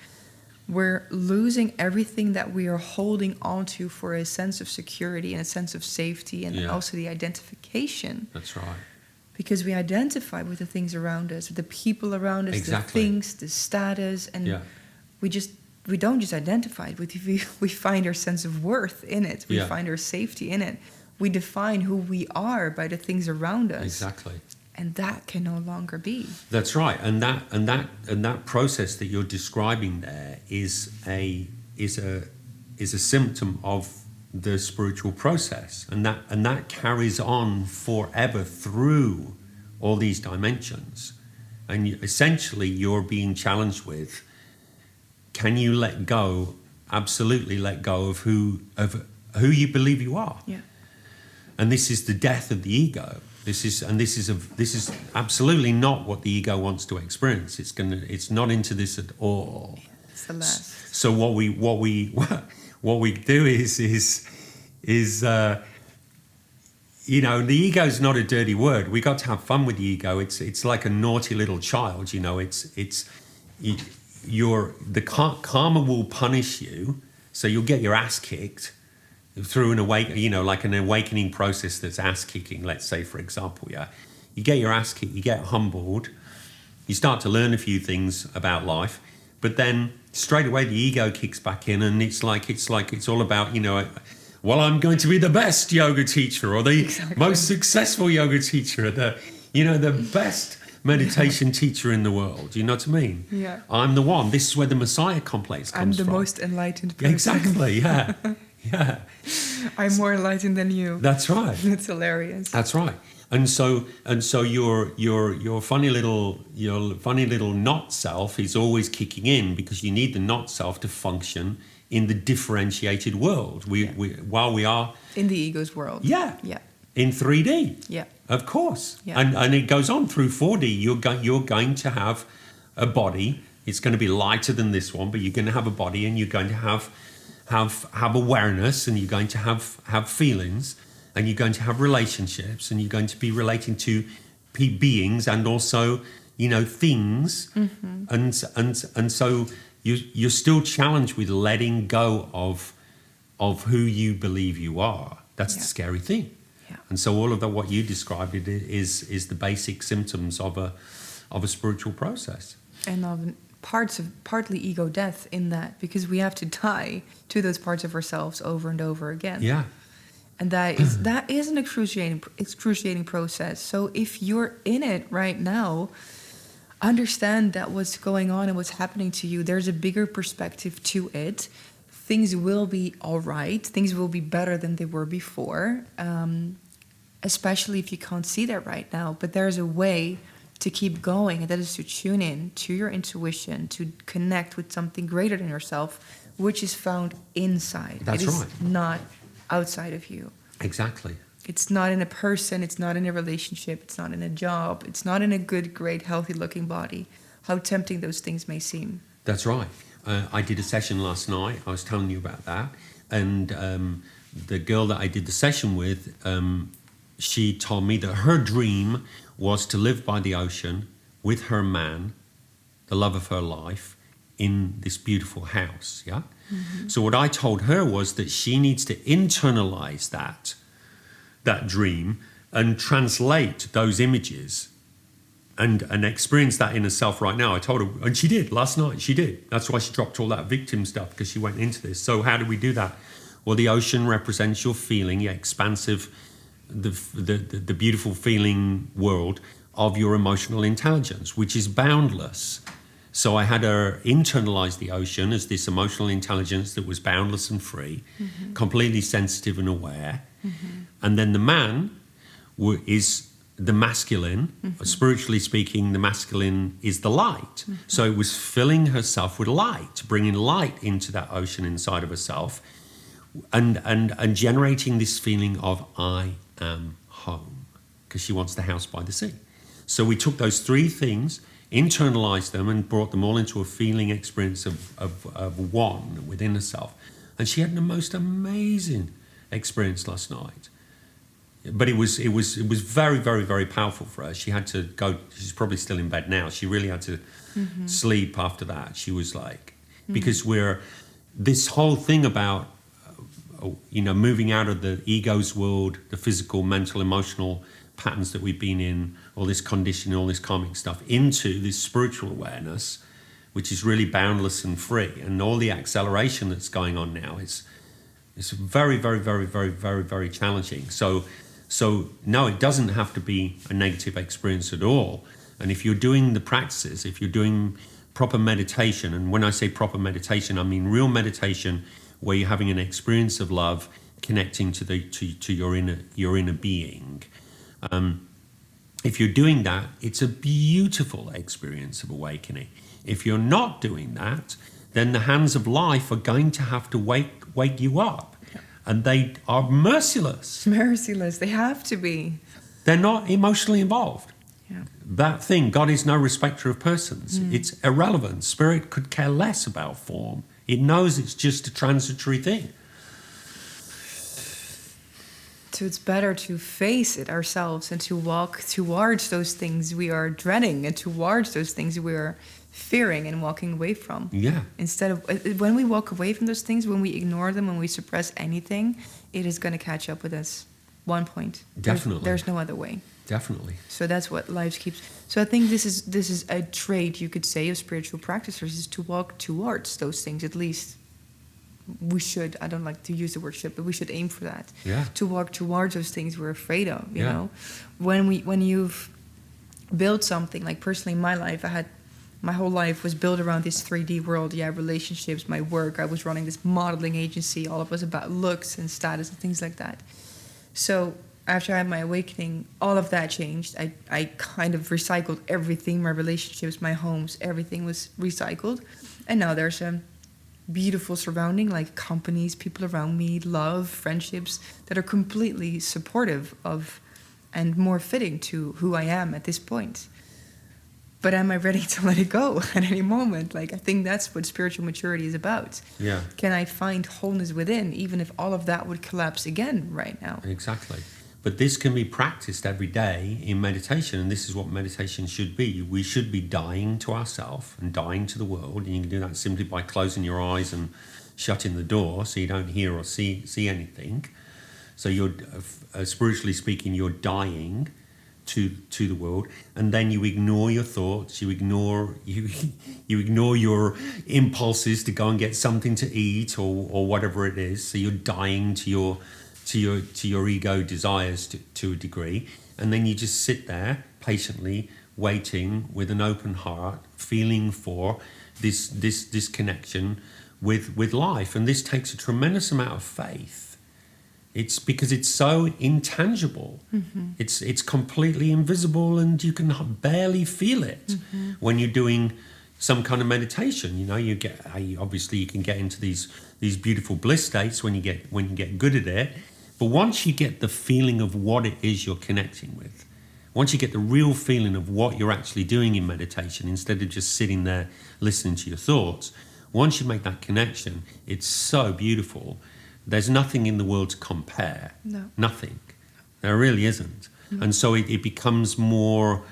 We're losing everything that we are holding on to for a sense of security and a sense of safety, and also the identification. That's right. Because we identify with the things around us, with the people around us, exactly. The things, the status, and we don't just identify it. We find our sense of worth in it. We find our safety in it. We define who we are by the things around us. Exactly. And that can no longer be. That's right. And that process that you're describing there is a symptom of the spiritual process, and that carries on forever through all these dimensions. And essentially you're being challenged with, can you absolutely let go of who you believe you are? Yeah. And this is the death of the ego. This is absolutely not what the ego wants to experience. It's not into this at all. Yeah, it's the last. So what we do is the ego's not a dirty word. We got to have fun with the ego. It's like a naughty little child. The karma will punish you, so you'll get your ass kicked through an awakening process that's ass kicking. Let's say, for example, you get your ass kicked, you get humbled, you start to learn a few things about life, but then straight away the ego kicks back in, and it's all about well, I'm going to be the best yoga teacher, or the most successful yoga teacher, the best meditation teacher in the world. You know what I mean? Yeah. I'm the one. This is where the Messiah complex comes from. I'm the most enlightened person. Exactly. Yeah. I'm more enlightened than you. That's right. It's hilarious. That's right. And so your funny little not self is always kicking in, because you need the not self to function in the differentiated world. While we are in the ego's world. Yeah. Yeah. In 3D. Yeah. Of course. Yeah. And it goes on through 4D. You're going to have a body. It's going to be lighter than this one, but you're going to have a body, and you're going to have awareness, and you're going to have feelings, and you're going to have relationships, and you're going to be relating to beings and also, things. Mm-hmm. And so you're still challenged with letting go of who you believe you are. That's the scary thing. Yeah. And so all of that, what you described, it is the basic symptoms of a spiritual process. And of partly ego death in that, because we have to die to those parts of ourselves over and over again. Yeah. And that is an excruciating process. So if you're in it right now, understand that what's going on and what's happening to you, there's a bigger perspective to it. Things will be all right. Things will be better than they were before, especially if you can't see that right now. But there's a way to keep going, and that is to tune in to your intuition, to connect with something greater than yourself, which is found inside. That's right. It is not outside of you. Exactly. It's not in a person, it's not in a relationship, it's not in a job, it's not in a good, great, healthy-looking body, how tempting those things may seem. That's right. I did a session last night. I was telling you about that. And the girl that I did the session with, she told me that her dream was to live by the ocean with her man, the love of her life, in this beautiful house, yeah? Mm-hmm. So what I told her was that she needs to internalize that dream and translate those images and experience that in herself right now. I told her, and she did last night. She did. That's why she dropped all that victim stuff, because she went into this. So how do we do that? Well, the ocean represents your feeling, your expansive, the beautiful feeling world of your emotional intelligence, which is boundless. So I had her internalize the ocean as this emotional intelligence that was boundless and free, mm-hmm. completely sensitive and aware. Mm-hmm. And then the man is the masculine. Mm-hmm. Spiritually speaking, the masculine is the light. Mm-hmm. So it was filling herself with light, bringing light into that ocean inside of herself, and generating this feeling of I am home, because she wants the house by the sea. So we took those three things, internalized them, and brought them all into a feeling experience of one within herself. And she had the most amazing experience last night. But it was very, very, very powerful for her. She had to go. She's probably still in bed now. She really had to mm-hmm. sleep after that. She was like, mm-hmm. because this whole thing about moving out of the ego's world, the physical, mental, emotional patterns that we've been in, all this conditioning, all this karmic stuff, into this spiritual awareness, which is really boundless and free, and all the acceleration that's going on now is very, very, very, very, very, very challenging. So no, it doesn't have to be a negative experience at all. And if you're doing the practices, if you're doing proper meditation, and when I say proper meditation, I mean real meditation where you're having an experience of love, connecting to your inner being. If you're doing that, it's a beautiful experience of awakening. If you're not doing that, then the hands of life are going to have to wake you up. Yeah. And they are merciless. Merciless, they have to be. They're not emotionally involved. Yeah. That thing, God is no respecter of persons. It's irrelevant. Spirit could care less about form. It knows it's just a transitory thing. So it's better to face it ourselves and to walk towards those things we are dreading and towards those things we are fearing and walking away from. Yeah. Instead of, when we walk away from those things, when we ignore them, when we suppress anything, it is going to catch up with us. One point. Definitely. There's no other way. Definitely. So that's what life keeps. So I think this is a trait, you could say, of spiritual practitioners, is to walk towards those things. At least we should. I don't like to use the word should, but we should aim for that. Yeah. To walk towards those things we're afraid of. You know, when you've built something, like personally in my life, my whole life was built around this 3D world. Yeah, relationships, my work. I was running this modeling agency. All of it was about looks and status and things like that. So after I had my awakening, all of that changed. I kind of recycled everything, my relationships, my homes, everything was recycled. And now there's a beautiful surrounding, like companies, people around me, love, friendships that are completely supportive of and more fitting to who I am at this point. But am I ready to let it go at any moment? Like, I think that's what spiritual maturity is about. Yeah. Can I find wholeness within, even if all of that would collapse again right now? Exactly. But this can be practiced every day in meditation, and this is what meditation should be. We should be dying to ourselves and dying to the world, and you can do that simply by closing your eyes and shutting the door so you don't hear or see anything. So you're, spiritually speaking, you're dying to the world, and then you ignore your thoughts, you ignore your impulses to go and get something to eat or whatever it is. So you're dying to your ego desires to a degree, and then you just sit there patiently waiting with an open heart, feeling for this connection with life. And this takes a tremendous amount of faith. It's because it's so intangible. Mm-hmm. It's completely invisible, and you can barely feel it when you're doing some kind of meditation. You know, you can get into these beautiful bliss states when you get good at it. But once you get the feeling of what it is you're connecting with, once you get the real feeling of what you're actually doing in meditation, instead of just sitting there listening to your thoughts, once you make that connection, it's so beautiful. There's nothing in the world to compare. No. Nothing. There really isn't. No. And so it becomes more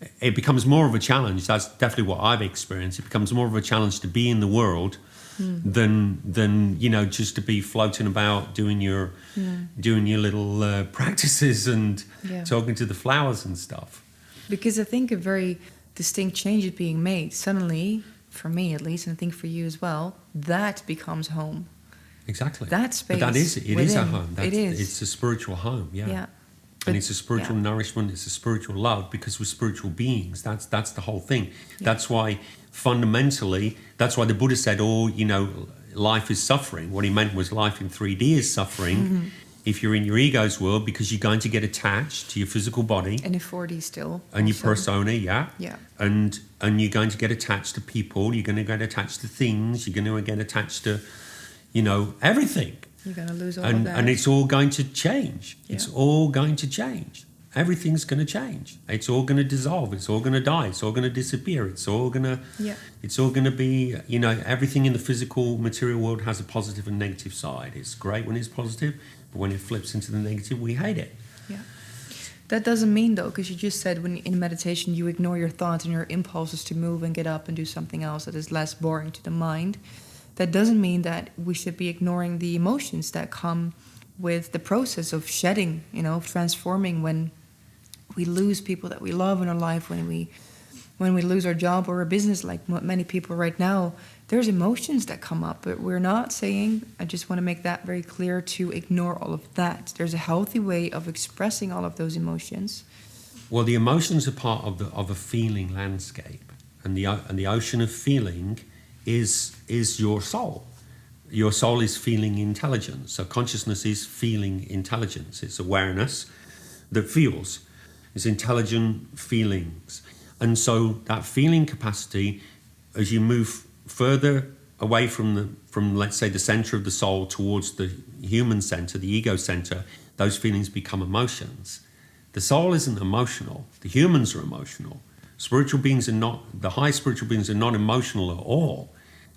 of a challenge. That's definitely what I've experienced. It becomes more of a challenge to be in the world than just to be floating about doing your little practices and talking to the flowers and stuff. Because I think a very distinct change is being made. Suddenly, for me at least, and I think for you as well, that becomes home. Exactly. That space. But it is a home. It's a spiritual home, yeah. And it's a spiritual nourishment, it's a spiritual love, because we're spiritual beings. That's the whole thing. Yeah. That's why fundamentally, that's why the Buddha said, life is suffering. What he meant was life in 3D is suffering if you're in your ego's world, because you're going to get attached to your physical body. And your 4D still. And also. Your persona, yeah. And you're going to get attached to people, you're going to get attached to things, you're going to get attached to everything. You're going to lose all of that. And it's all going to change. Yeah. It's all going to change. Everything's going to change. It's all going to dissolve. It's all going to die. It's all going to disappear. It's all going to be, everything in the physical material world has a positive and negative side. It's great when it's positive, but when it flips into the negative, we hate it. Yeah. That doesn't mean, though, because you just said when in meditation you ignore your thoughts and your impulses to move and get up and do something else that is less boring to the mind. That doesn't mean that we should be ignoring the emotions that come with the process of shedding, of transforming when we lose people that we love in our life, when we lose our job or our business, like many people right now. There's emotions that come up, but we're not saying, I just want to make that very clear, to ignore all of that. There's a healthy way of expressing all of those emotions. Well, the emotions are part of a feeling landscape, and the ocean of feeling is your soul. Your soul is feeling intelligence. So consciousness is feeling intelligence. It's awareness that feels. It's intelligent feelings. And so that feeling capacity, as you move further away from let's say the center of the soul towards the human center, the ego center, those feelings become emotions. The soul isn't emotional. The humans are emotional. The high spiritual beings are not emotional at all,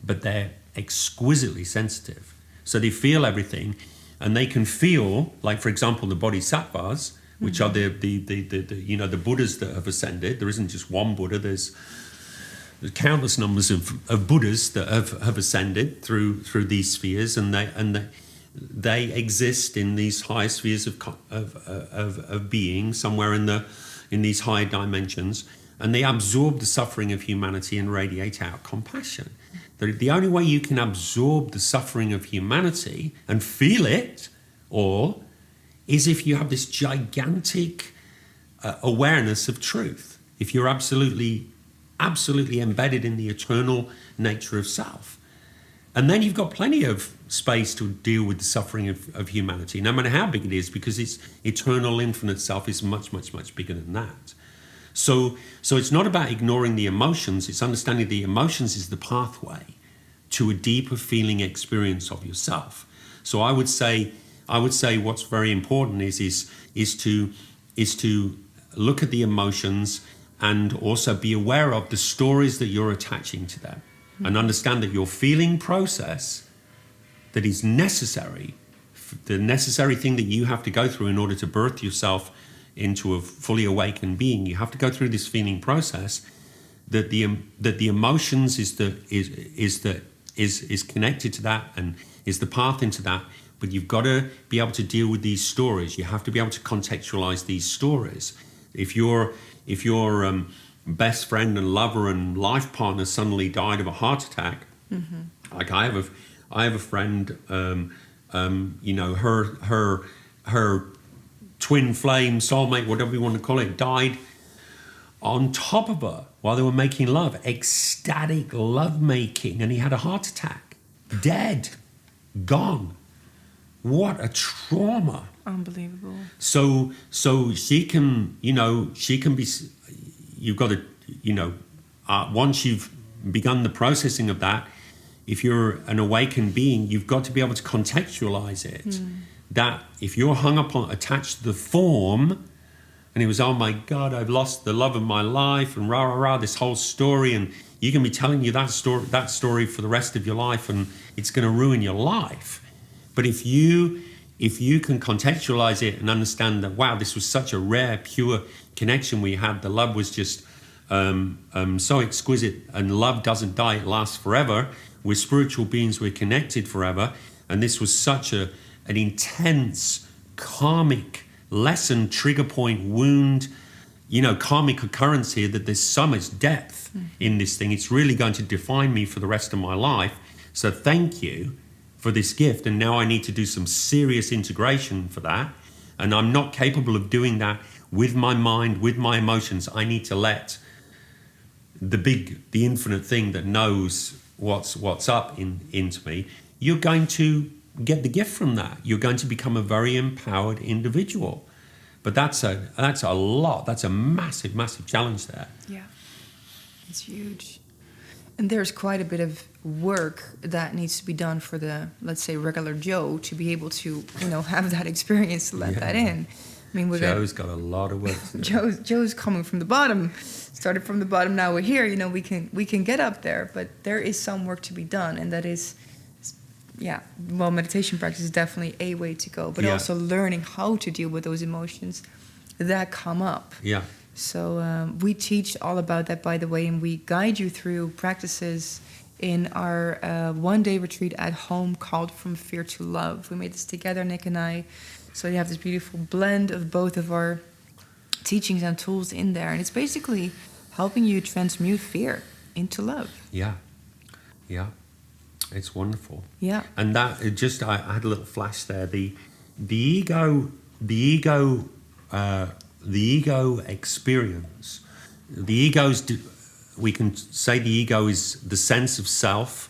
but they're exquisitely sensitive. So they feel everything, and they can feel, like for example, the bodhisattvas, which are the Buddhas that have ascended. There isn't just one Buddha. There's countless numbers of Buddhas that have ascended through these spheres, and they exist in these high spheres of being, somewhere in these higher dimensions. And they absorb the suffering of humanity and radiate out compassion. The only way you can absorb the suffering of humanity and feel it all is if you have this gigantic awareness of truth. If you're absolutely embedded in the eternal nature of self. And then you've got plenty of space to deal with the suffering of humanity, no matter how big it is, because its eternal, infinite self is much, much, much bigger than that. So it's not about ignoring the emotions, it's understanding the emotions is the pathway to a deeper feeling experience of yourself. So I would say what's very important is to look at the emotions and also be aware of the stories that you're attaching to them, and understand that your feeling process that is necessary, the necessary thing that you have to go through in order to birth yourself into a fully awakened being. You have to go through this feeling process. That the emotions is connected to that and is the path into that. But you've got to be able to deal with these stories. You have to be able to contextualize these stories. If your best friend and lover and life partner suddenly died of a heart attack, like I have a friend, her twin flame, soulmate, whatever you want to call it, died on top of her while they were making love, ecstatic love making, and he had a heart attack, dead, gone. What a trauma. Unbelievable. So she can be, you've got to, once you've begun the processing of that, if you're an awakened being, you've got to be able to contextualize it. That if you're hung up on, attached to the form, and it was, oh my God, I've lost the love of my life, and rah, rah, rah, this whole story, and you can be telling you that story for the rest of your life, and it's going to ruin your life. But if you can contextualize it and understand that, wow, this was such a rare, pure connection we had, the love was just so exquisite, and love doesn't die, it lasts forever. We're spiritual beings, we're connected forever, and this was such an intense, karmic lesson, trigger point, wound, karmic occurrence here, that there's so much depth in this thing. It's really going to define me for the rest of my life. So thank you for this gift, and now I need to do some serious integration for that, and I'm not capable of doing that with my mind, with my emotions. I need to let the infinite thing that knows what's up into me. You're going to get the gift from that. You're going to become a very empowered individual. But that's a lot. That's a massive challenge there. Yeah, it's huge. And there's quite a bit of work that needs to be done for the, let's say, regular Joe to be able to, have that experience to let that in. I mean, Joe's got a lot of work to do. Joe's coming from the bottom, started from the bottom. Now we're here. We can get up there, but there is some work to be done, and that is, meditation practice is definitely a way to go. But also learning how to deal with those emotions that come up. Yeah. So we teach all about that, by the way, and we guide you through practices in our one-day retreat at home called From Fear to Love. We made this together, Nick and I. So you have this beautiful blend of both of our teachings and tools in there. And it's basically helping you transmute fear into love. Yeah. It's wonderful. Yeah. And that, I had a little flash there. The ego experience, we can say the ego is the sense of self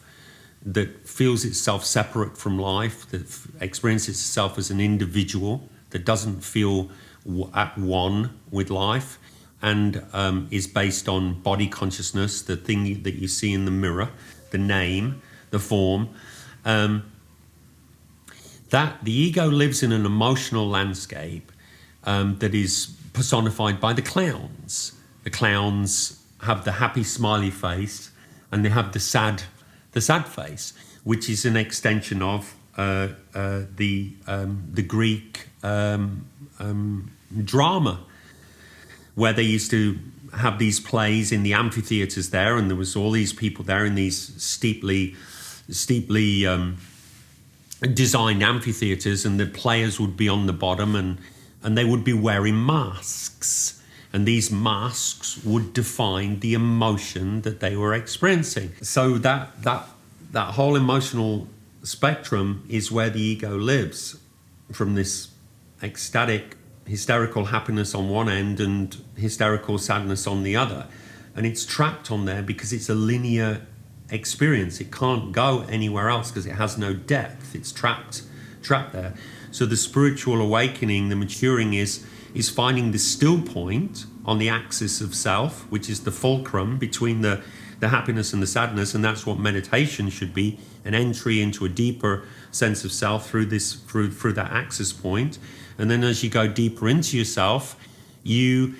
that feels itself separate from life, that experiences itself as an individual, that doesn't feel at one with life, and is based on body consciousness, the thing that you see in the mirror, the name, the form. That the ego lives in an emotional landscape that is personified by the clowns. The clowns have the happy smiley face, and they have the sad face, which is an extension of the Greek drama, where they used to have these plays in the amphitheaters there, and there was all these people there in these steeply designed amphitheaters, and the players would be on the bottom, and they would be wearing masks, and these masks would define the emotion that they were experiencing. So that whole emotional spectrum is where the ego lives, from this ecstatic, hysterical happiness on one end and hysterical sadness on the other. And it's trapped on there because it's a linear experience. It can't go anywhere else because it has no depth. It's trapped there. So the spiritual awakening, the maturing is finding the still point on the axis of self, which is the fulcrum between the happiness and the sadness, and that's what meditation should be, an entry into a deeper sense of self through that axis point. And then as you go deeper into yourself, you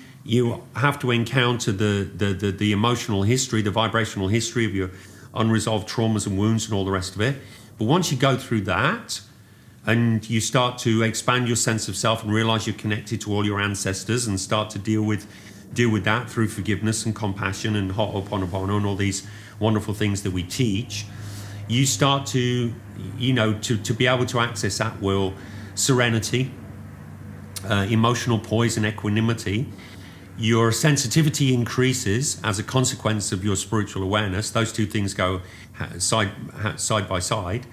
have to encounter the emotional history, the vibrational history of your unresolved traumas and wounds and all the rest of it. But once you go through that and you start to expand your sense of self and realize you're connected to all your ancestors and start to deal with that through forgiveness and compassion and Ho'oponopono and all these wonderful things that we teach, you start to be able to access at will serenity, emotional poise and equanimity. Your sensitivity increases as a consequence of your spiritual awareness. Those two things go side by side.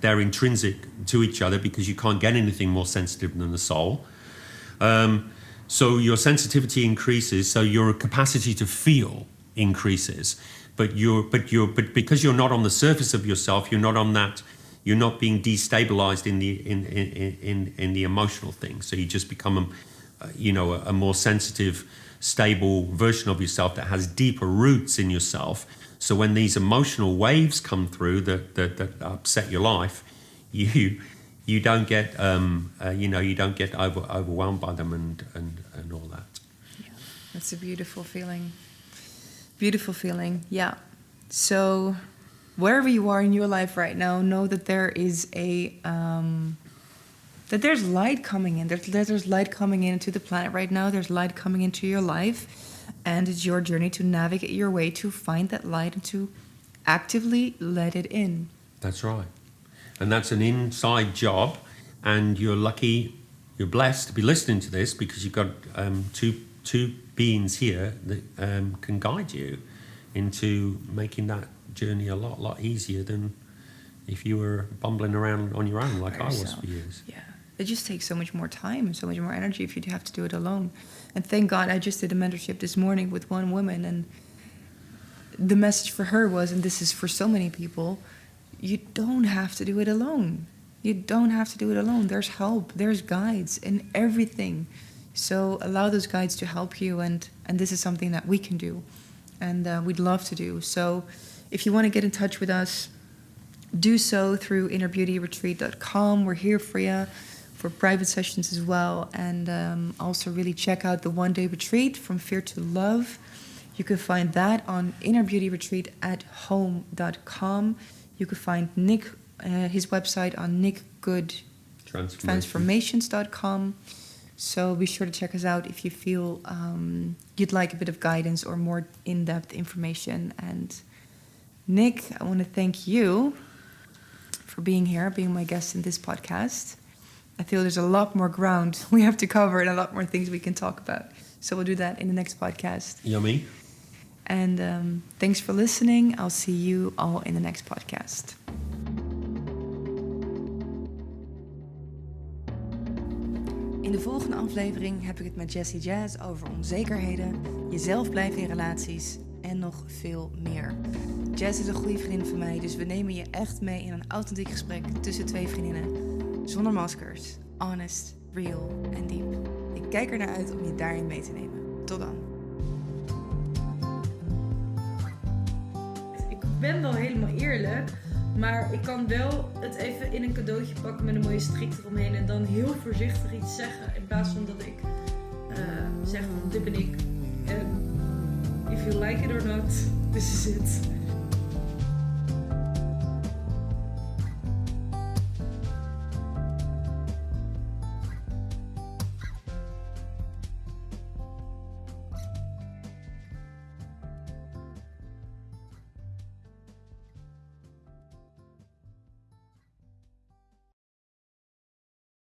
They're intrinsic to each other because you can't get anything more sensitive than the soul. So your sensitivity increases, so your capacity to feel increases. But because you're not on the surface of yourself, you're not being destabilized in the emotional thing. So you just become a more sensitive, stable version of yourself that has deeper roots in yourself. So when these emotional waves come through that upset your life, you don't get overwhelmed by them and all that. Yeah, that's a beautiful feeling. Beautiful feeling. Yeah. So wherever you are in your life right now, know that there is that there's light coming in. There's light coming into the planet right now. There's light coming into your life. And it's your journey to navigate your way to find that light and to actively let it in. That's right. And that's an inside job. And you're lucky, you're blessed to be listening to this because you've got two beings here that can guide you into making that journey a lot easier than if you were bumbling around on your own like I was for years. Yeah. It just takes so much more time and so much more energy if you have to do it alone. And thank God I just did a mentorship this morning with one woman, and the message for her was, and this is for so many people, you don't have to do it alone. You don't have to do it alone. There's help, there's guides and everything. So allow those guides to help you, and this is something that we can do and we'd love to do. So if you want to get in touch with us, do so through innerbeautyretreat.com. We're here for you for private sessions as well, and also really check out the one-day retreat From Fear to Love. You can find that on innerbeautyrετreat@home.com. You can find Nick, his website on nickgoodtransformations.com. So be sure to check us out if you feel you'd like a bit of guidance or more in-depth information. And Nick, I want to thank you for being here, being my guest in this podcast. I feel there's a lot more ground we have to cover and a lot more things we can talk about. So we'll do that in the next podcast. Yummy. And thanks for listening. I'll see you all in the next podcast. In de volgende aflevering heb ik het met Jessie Jazz over onzekerheden, jezelf blijven in relaties en nog veel meer. Jazz is een goede vriendin van mij, dus we nemen je echt mee in een authentiek gesprek tussen twee vriendinnen. Zonder maskers, honest, real en diep. Ik kijk er naar uit om je daarin mee te nemen. Tot dan. Ik ben wel helemaal eerlijk, maar ik kan wel het even in een cadeautje pakken met een mooie strik eromheen en dan heel voorzichtig iets zeggen. In plaats van dat ik zeg van dit ben ik. En if you like it or not, this is it.